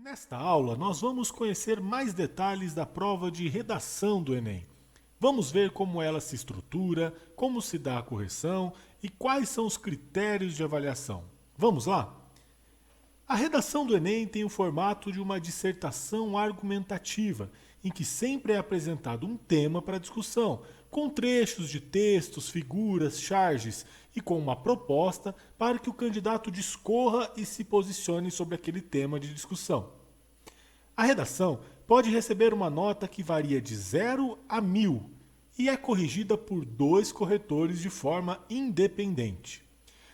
Nesta aula, nós vamos conhecer mais detalhes da prova de redação do Enem. Vamos ver como ela se estrutura, como se dá a correção e quais são os critérios de avaliação. Vamos lá? A redação do Enem tem o formato de uma dissertação argumentativa, em que sempre é apresentado um tema para discussão, com trechos de textos, figuras, charges e com uma proposta para que o candidato discorra e se posicione sobre aquele tema de discussão. A redação pode receber uma nota que varia de 0 a 1000 e é corrigida por 2 corretores de forma independente.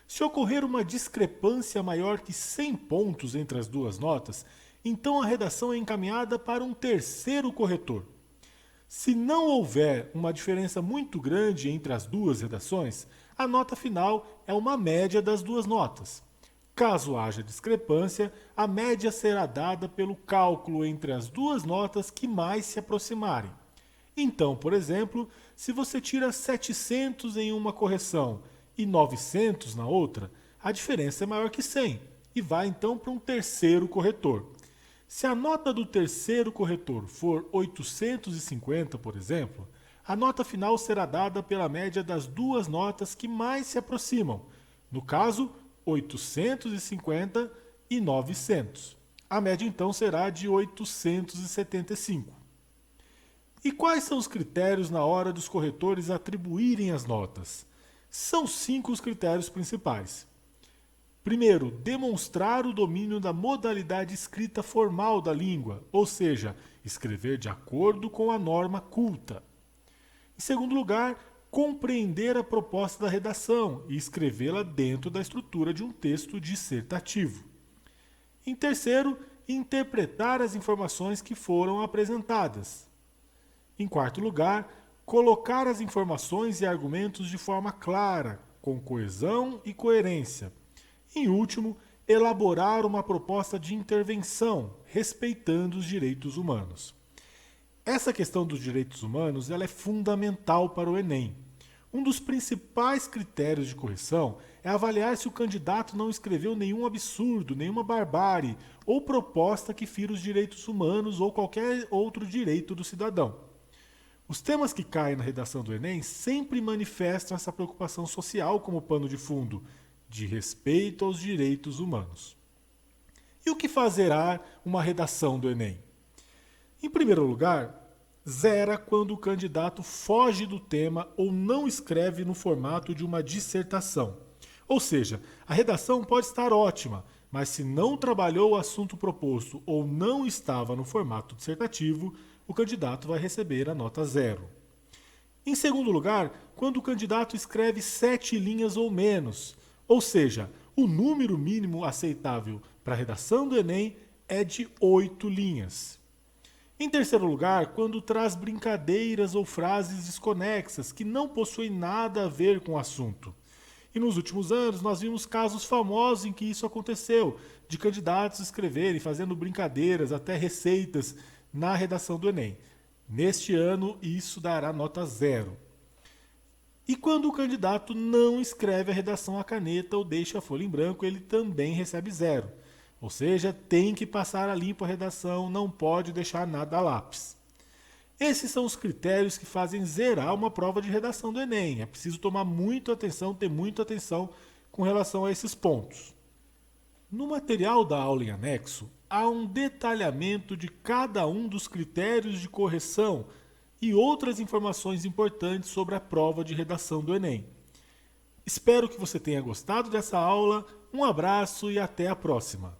Se ocorrer uma discrepância maior que 100 pontos entre as duas notas, então a redação é encaminhada para um terceiro corretor. Se não houver uma diferença muito grande entre as duas redações, a nota final é uma média das duas notas. Caso haja discrepância, a média será dada pelo cálculo entre as duas notas que mais se aproximarem. Então, por exemplo, se você tira 700 em uma correção e 900 na outra, a diferença é maior que 100 e vai então para um terceiro corretor. Se a nota do terceiro corretor for 850, por exemplo, a nota final será dada pela média das duas notas que mais se aproximam. No caso, 850 e 900. A média então será de 875. E quais são os critérios na hora dos corretores atribuírem as notas? São 5 os critérios principais. Primeiro, demonstrar o domínio da modalidade escrita formal da língua, ou seja, escrever de acordo com a norma culta. Em segundo lugar, compreender a proposta da redação e escrevê-la dentro da estrutura de um texto dissertativo. Em terceiro, interpretar as informações que foram apresentadas. Em quarto lugar, colocar as informações e argumentos de forma clara, com coesão e coerência. Em último, elaborar uma proposta de intervenção, respeitando os direitos humanos. Essa questão dos direitos humanos ela é fundamental para o Enem. Um dos principais critérios de correção é avaliar se o candidato não escreveu nenhum absurdo, nenhuma barbárie ou proposta que fira os direitos humanos ou qualquer outro direito do cidadão. Os temas que caem na redação do Enem sempre manifestam essa preocupação social como pano de fundo, de respeito aos direitos humanos. E o que fazerá uma redação do Enem? Em primeiro lugar, zera quando o candidato foge do tema ou não escreve no formato de uma dissertação. Ou seja, a redação pode estar ótima, mas se não trabalhou o assunto proposto ou não estava no formato dissertativo, o candidato vai receber a nota 0. Em segundo lugar, quando o candidato escreve 7 linhas ou menos, ou seja, o número mínimo aceitável para a redação do Enem é de 8 linhas. Em terceiro lugar, quando traz brincadeiras ou frases desconexas que não possuem nada a ver com o assunto. E nos últimos anos nós vimos casos famosos em que isso aconteceu, de candidatos escreverem, fazendo brincadeiras, até receitas na redação do Enem. Neste ano isso dará nota 0. E quando o candidato não escreve a redação à caneta ou deixa a folha em branco, ele também recebe 0. Ou seja, tem que passar a limpo a redação, não pode deixar nada a lápis. Esses são os critérios que fazem zerar uma prova de redação do Enem. É preciso tomar muita atenção, ter muita atenção com relação a esses pontos. No material da aula em anexo, há um detalhamento de cada um dos critérios de correção e outras informações importantes sobre a prova de redação do Enem. Espero que você tenha gostado dessa aula, um abraço e até a próxima!